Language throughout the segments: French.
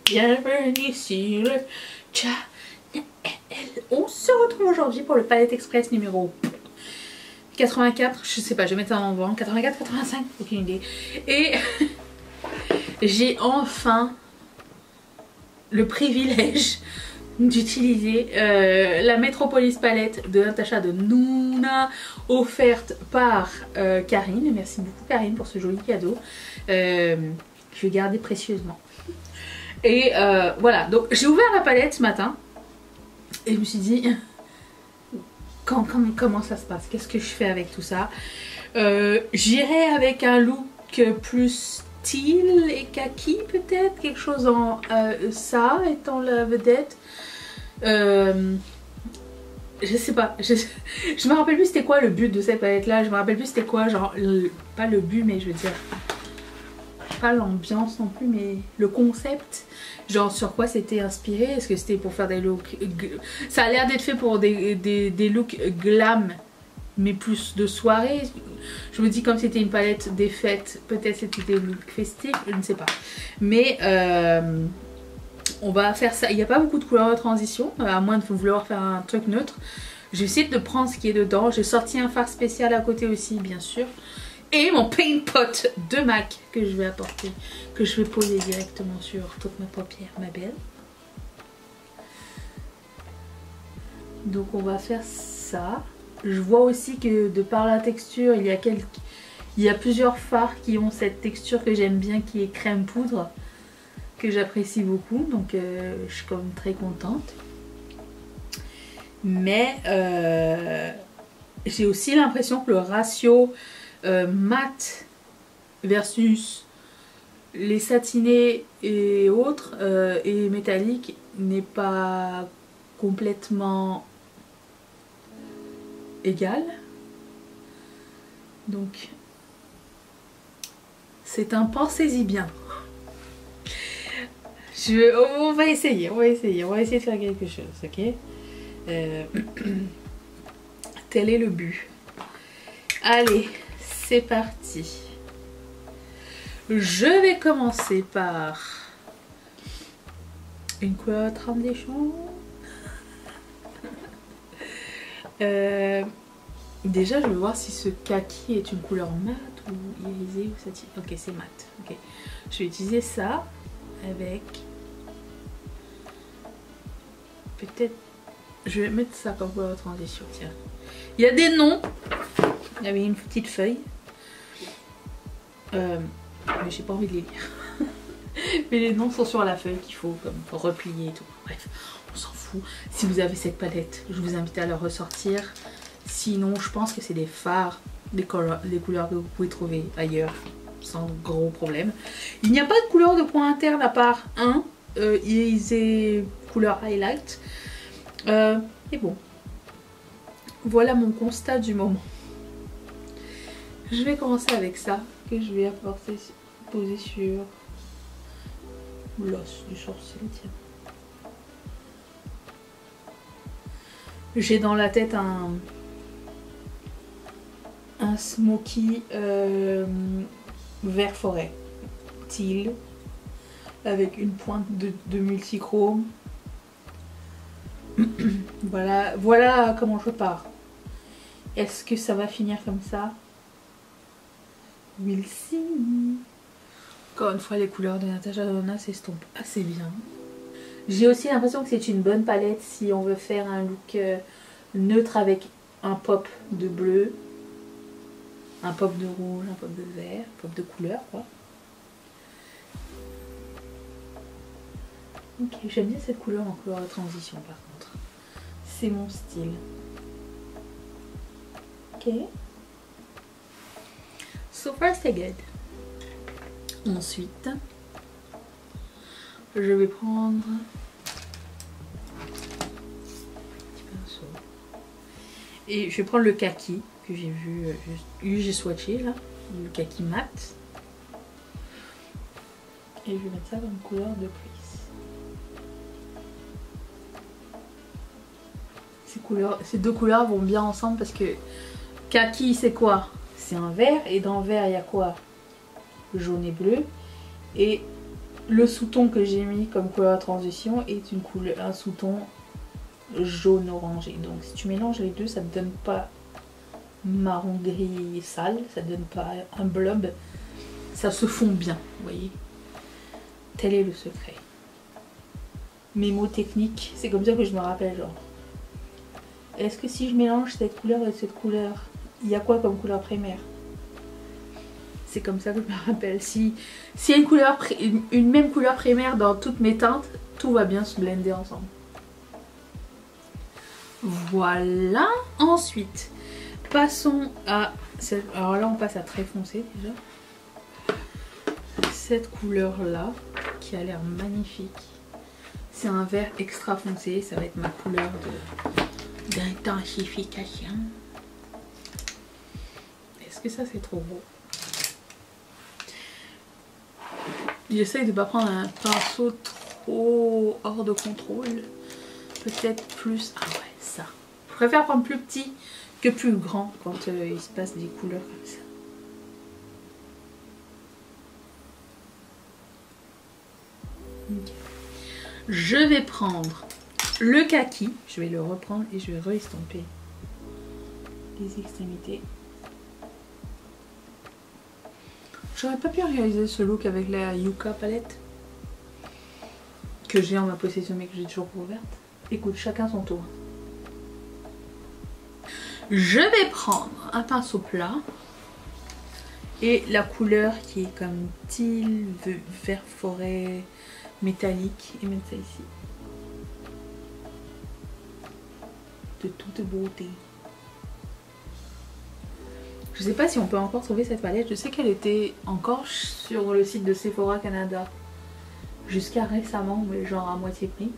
Bienvenue sur le channel. On se retrouve aujourd'hui pour le Palette Express numéro 84. Je sais pas, je vais mettre ça en vent. 84, 85, aucune idée. Et j'ai enfin le privilège d'utiliser la Metropolis Palette de Natasha Denona, offerte par Karine. Merci beaucoup Karine pour ce joli cadeau. Je vais garder précieusement. Et voilà, donc j'ai ouvert la palette ce matin et je me suis dit comment ça se passe, qu'est-ce que je fais avec tout ça. J'irai avec un look plus style et kaki peut-être, quelque chose en ça étant la vedette. Je sais pas, je me rappelle plus c'était quoi le but de cette palette là, je me rappelle plus c'était quoi, genre pas le but mais je veux dire pas l'ambiance non plus mais le concept, genre sur quoi c'était inspiré. Est-ce que c'était pour faire des looks, ça a l'air d'être fait pour des looks glam mais plus de soirée. Je me dis comme c'était une palette des fêtes, peut-être c'était des looks festifs, je ne sais pas, mais on va faire ça. Il n'y a pas beaucoup de couleurs de transition, à moins de vouloir faire un truc neutre. J'ai essayé de prendre ce qui est dedans. J'ai sorti un fard spécial à côté aussi bien sûr. Et mon paint pot de MAC que je vais apporter, que je vais poser directement sur toute ma paupière, ma belle. Donc on va faire ça. Je vois aussi que de par la texture, il y a plusieurs fards qui ont cette texture que j'aime bien, qui est crème poudre, que j'apprécie beaucoup. Donc je suis quand même très contente. Mais j'ai aussi l'impression que le ratio mat versus les satinés et autres et métalliques n'est pas complètement égal. Donc c'est un pensez-y bien. On va essayer de faire quelque chose, ok. Tel est le but. Allez, c'est parti. Je vais commencer par une couleur de transition. Déjà, je vais voir si ce kaki est une couleur mat ou irisée ou satin. Ok, c'est mat. Ok, je vais utiliser ça avec. Peut-être. Je vais mettre ça comme couleur de transition. Tiens, il y a des noms. Il y avait une petite feuille. Mais j'ai pas envie de les lire. Mais les noms sont sur la feuille qu'il faut comme replier et tout. Bref, on s'en fout. Si vous avez cette palette, je vous invite à la ressortir. Sinon, je pense que c'est des fards, des couleurs que vous pouvez trouver ailleurs sans gros problème. Il n'y a pas de couleur de point interne à part un. Irisé couleur highlight. Et bon. Voilà mon constat du moment. Je vais commencer avec ça que je vais poser sur l'os du sourcil. J'ai dans la tête un smoky vert forêt, teal, avec une pointe de multichrome. Voilà comment je pars. Est-ce que ça va finir comme ça? We'll see. Encore une fois, les couleurs de Natasha Denona s'estompent assez bien. J'ai aussi l'impression que c'est une bonne palette si on veut faire un look neutre avec un pop de bleu, un pop de rouge, un pop de vert, un pop de couleur quoi. Ok, j'aime bien cette couleur en couleur de transition par contre. C'est mon style. Ok. So far c'est good. Ensuite, je vais prendre un petit pinceau et je vais prendre le kaki que j'ai vu, j'ai swatché là, le kaki mat, et je vais mettre ça comme couleur de prise. Ces deux couleurs vont bien ensemble parce que kaki c'est quoi? C'est un vert et dans le vert il y a quoi? Jaune et bleu, et Le sous-ton que j'ai mis comme couleur transition est une couleur, un sous-ton jaune orangé. Donc si tu mélanges les deux, ça ne donne pas marron gris sale, ça ne donne pas un blob, ça se fond bien, vous voyez. Tel est le secret. Mes mots techniques, c'est comme ça que je me rappelle, genre. Est-ce que si je mélange cette couleur et cette couleur, il y a quoi comme couleur primaire? C'est comme ça que je me rappelle. Si y a une même couleur primaire dans toutes mes teintes, tout va bien se blender ensemble. Voilà. Ensuite, passons à cette... Alors là, on passe à très foncé déjà. Cette couleur-là, qui a l'air magnifique. C'est un vert extra foncé. Ça va être ma couleur d'intensification. Est-ce que ça, c'est trop beau? J'essaye de ne pas prendre un pinceau trop hors de contrôle. Peut-être plus... Ah ouais, ça. Je préfère prendre plus petit que plus grand quand il se passe des couleurs comme ça. Okay. Je vais prendre le kaki. Je vais le reprendre et je vais re-estomper les extrémités. J'aurais pas pu réaliser ce look avec la Yuka palette que j'ai en ma possession mais que j'ai toujours ouverte. Écoute, chacun son tour. Je vais prendre un pinceau plat et la couleur qui est comme teal, vert forêt, métallique et mettre ça ici. De toute beauté. Je sais pas si on peut encore trouver cette palette. Je sais qu'elle était encore sur le site de Sephora Canada jusqu'à récemment, mais genre à moitié prix.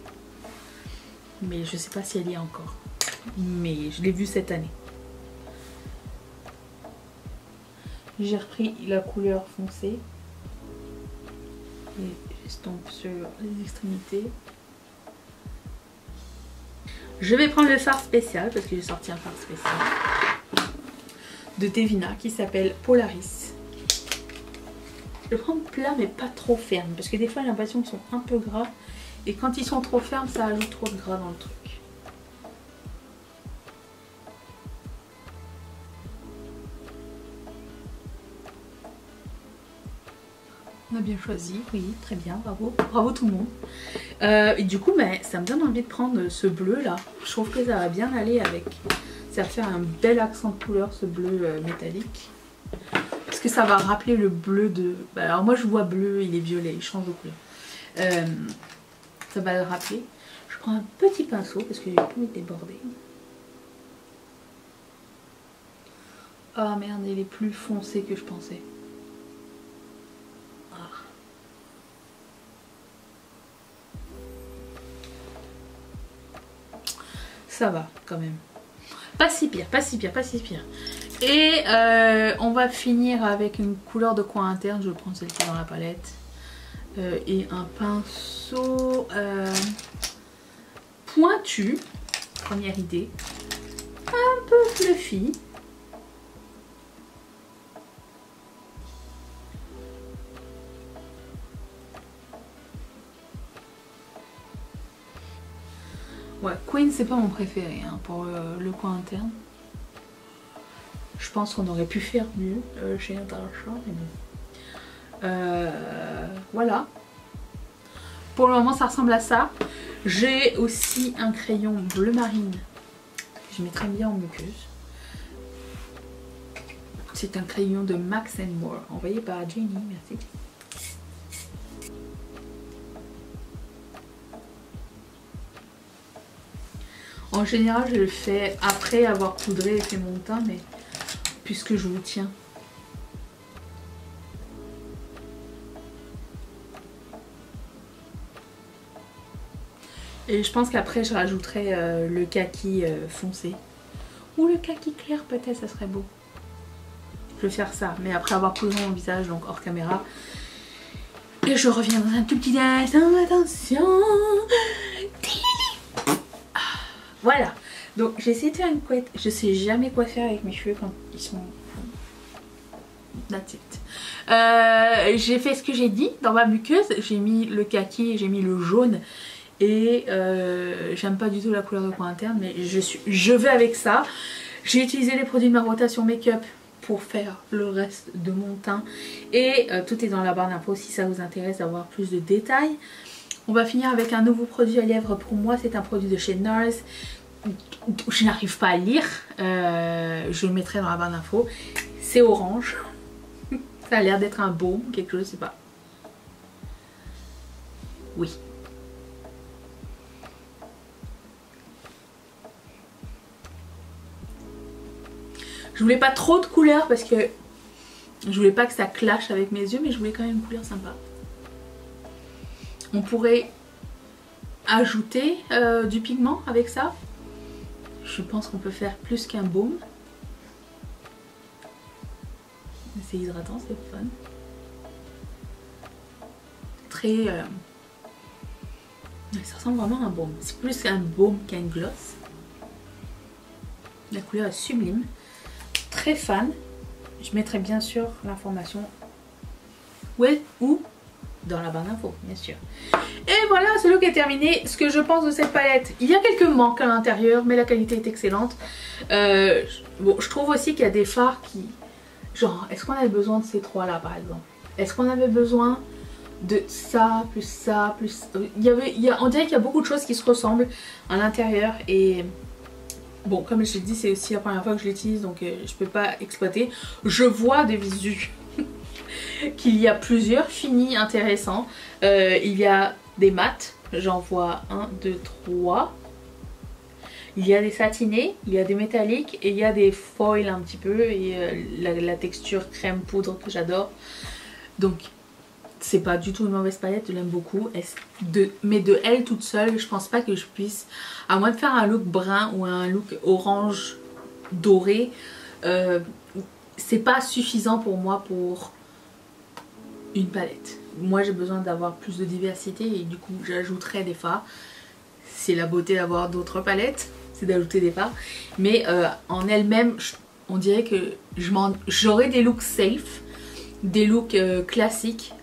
Mais je sais pas si elle y est encore. Mais je l'ai vue cette année. J'ai repris la couleur foncée. Et j'estompe sur les extrémités. Je vais prendre le fard spécial parce que j'ai sorti un fard spécial de Tevina qui s'appelle Polaris. Je vais prendre plat mais pas trop ferme parce que des fois j'ai l'impression qu'ils sont un peu gras et quand ils sont trop fermes ça ajoute trop de gras dans le truc. On a bien choisi, oui, très bien, bravo, bravo tout le monde. Et du coup, ça me donne envie de prendre ce bleu là. Je trouve que ça va bien aller avec. Ça va faire un bel accent de couleur, ce bleu métallique. Parce que ça va rappeler le bleu de... Alors moi je vois bleu, il est violet, il change de couleur. Ça va le rappeler. Je prends un petit pinceau parce que j'ai pas envie de déborder. Oh merde, il est plus foncé que je pensais. Ça va quand même. Pas si pire, pas si pire, pas si pire. Et on va finir avec une couleur de coin interne. Je vais prendre celle-ci dans la palette. Et un pinceau pointu. Première idée. Un peu fluffy. Ouais, Queen c'est pas mon préféré hein, pour le coin interne. Je pense qu'on aurait pu faire mieux chez Natasha, mais bon. Voilà. Pour le moment ça ressemble à ça. J'ai aussi un crayon bleu marine que je mettrai bien en muqueuse. C'est un crayon de Max & More envoyé par Jenny, merci. En général, je le fais après avoir poudré et fait mon teint, mais puisque je vous tiens. Et je pense qu'après, je rajouterai le kaki foncé. Ou le kaki clair, peut-être, ça serait beau. Je vais faire ça, mais après avoir poudré mon visage, donc hors caméra. Et je reviens dans un tout petit instant. Attention. Voilà, donc j'ai essayé de faire une couette. Je sais jamais quoi faire avec mes cheveux quand ils sont... That's it. J'ai fait ce que j'ai dit dans ma muqueuse. J'ai mis le kaki et j'ai mis le jaune. Et j'aime pas du tout la couleur de coin interne, mais je vais avec ça. J'ai utilisé les produits de ma rotation make-up pour faire le reste de mon teint. Et tout est dans la barre d'infos si ça vous intéresse d'avoir plus de détails. On va finir avec un nouveau produit à lèvres pour moi. C'est un produit de chez NARS. Je n'arrive pas à lire. Je le mettrai dans la barre d'infos. C'est orange. Ça a l'air d'être un baume, quelque chose, je sais pas. Oui. Je voulais pas trop de couleurs parce que je voulais pas que ça clash avec mes yeux, mais je voulais quand même une couleur sympa. On pourrait ajouter du pigment avec ça. Je pense qu'on peut faire plus qu'un baume. C'est hydratant, c'est fun. Très... ça ressemble vraiment à un baume. C'est plus un baume qu'un gloss. La couleur est sublime. Très fan. Je mettrai bien sûr l'information où dans la barre d'infos, bien sûr. Et voilà, ce look est terminé. Ce que je pense de cette palette, il y a quelques manques à l'intérieur, mais la qualité est excellente. Bon, je trouve aussi qu'il y a des fards qui... Genre, est-ce qu'on avait besoin de ces trois là par exemple? Est-ce qu'on avait besoin de ça, plus ça, plus... on dirait qu'il y a beaucoup de choses qui se ressemblent à l'intérieur et... Bon, comme je l'ai dit, c'est aussi la première fois que je l'utilise, donc je peux pas exploiter. Je vois de visu qu'il y a plusieurs finis intéressants. Il y a des mats, j'en vois 1, 2, 3. Il y a des satinés, il y a des métalliques et il y a des foils un petit peu. Et la texture crème poudre que j'adore. Donc, c'est pas du tout une mauvaise palette, je l'aime beaucoup. Mais de elle toute seule, je pense pas que je puisse, à moins de faire un look brun ou un look orange doré, c'est pas suffisant pour moi pour une palette. Moi j'ai besoin d'avoir plus de diversité et du coup j'ajouterai des fards. C'est la beauté d'avoir d'autres palettes, c'est d'ajouter des fards. Mais en elle-même, on dirait que j'aurais des looks safe. Des looks classiques,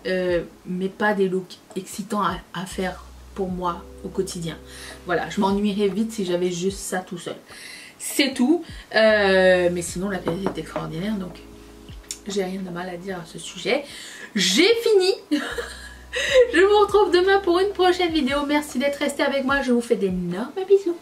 mais pas des looks excitants à faire pour moi au quotidien. Voilà, je m'ennuierais vite si j'avais juste ça tout seul. C'est tout, mais sinon la qualité est extraordinaire, donc j'ai rien de mal à dire à ce sujet. J'ai fini. Je vous retrouve demain pour une prochaine vidéo. Merci d'être resté avec moi, je vous fais d'énormes bisous.